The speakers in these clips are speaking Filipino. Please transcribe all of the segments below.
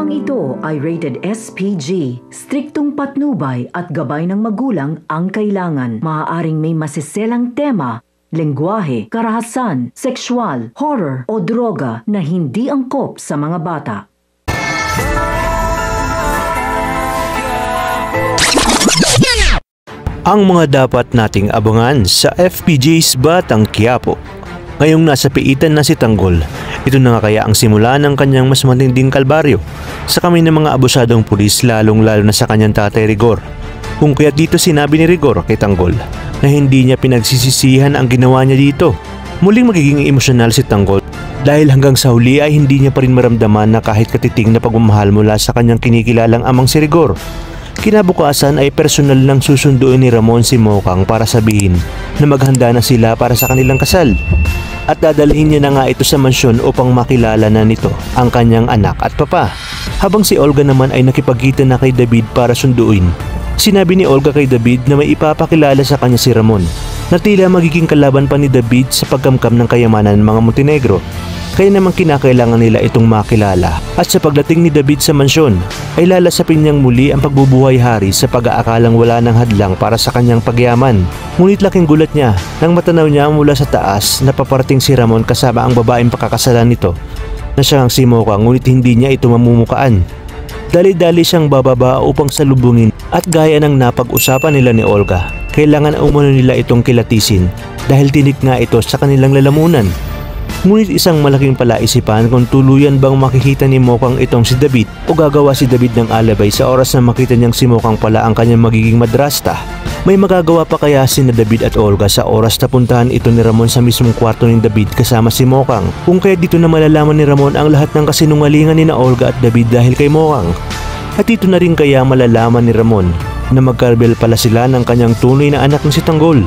Programang ito ay rated SPG. Striktong patnubay at gabay ng magulang ang kailangan. Maaaring may masiselang tema, lengguwahe, karahasan, sexual, horror o droga na hindi angkop sa mga bata. Ang mga dapat nating abangan sa FPJ's Batang Quiapo. Ngayong nasa piitan na si Tanggol, ito na nga kaya ang simula ng kanyang mas matinding kalbaryo sa kami ng mga abusadong pulis, lalong-lalo na sa kanyang tatay Rigor. Kung kaya't dito sinabi ni Rigor kay Tanggol na hindi niya pinagsisisihan ang ginawa niya dito. Muling magiging emosyonal si Tanggol dahil hanggang sa huli ay hindi niya pa rin maramdaman na kahit katiting na pagmamahal mula sa kanyang kinikilalang amang si Rigor. Kinabukasan ay personal lang susunduin ni Ramon si Mokang para sabihin na maghanda na sila para sa kanilang kasal. At dadalhin niya na nga ito sa mansyon upang makilala na nito ang kanyang anak at papa. Habang si Olga naman ay nakipagkita na kay David para sunduin. Sinabi ni Olga kay David na may ipapakilala sa kanya si Ramon na tila magiging kalaban pa ni David sa pagkamkam ng kayamanan ng mga Montenegro. Kaya naman kinakailangan nila itong makilala. At sa pagdating ni David sa mansyon, ay lalasapin niyang muli ang pagbubuhay hari sa pag-aakalang wala ng hadlang para sa kanyang pagyaman. Ngunit laking gulat niya nang matanaw niya mula sa taas na paparating si Ramon kasama ang babaeng pakakasalan nito na siyang si Mocha, ngunit hindi niya ito mamumukaan. Dali-dali siyang bababa upang salubungin at gaya ng napag-usapan nila ni Olga, kailangan umano nila itong kilatisin dahil tinik nga ito sa kanilang lalamunan. Ngunit isang malaking palaisipan kung tuluyan bang makikita ni Mokang itong si David o gagawa si David ng alibay sa oras na makita niyang si Mokang pala ang kanyang magiging madrasta. May magagawa pa kaya si David at Olga sa oras na puntahan ito ni Ramon sa mismong kwarto ni David kasama si Mokang? Kung kaya dito na malalaman ni Ramon ang lahat ng kasinungalingan ni Olga at David dahil kay Mokang? At dito na rin kaya malalaman ni Ramon na magkarbel pala sila ng kanyang tunay na anak na si Tanggol?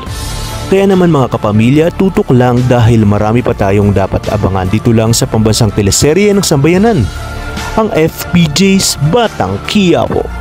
Kaya naman mga kapamilya, tutok lang dahil marami pa tayong dapat abangan dito lang sa pambansang teleserye ng Sambayanan, ang FPJ's Batang Quiapo.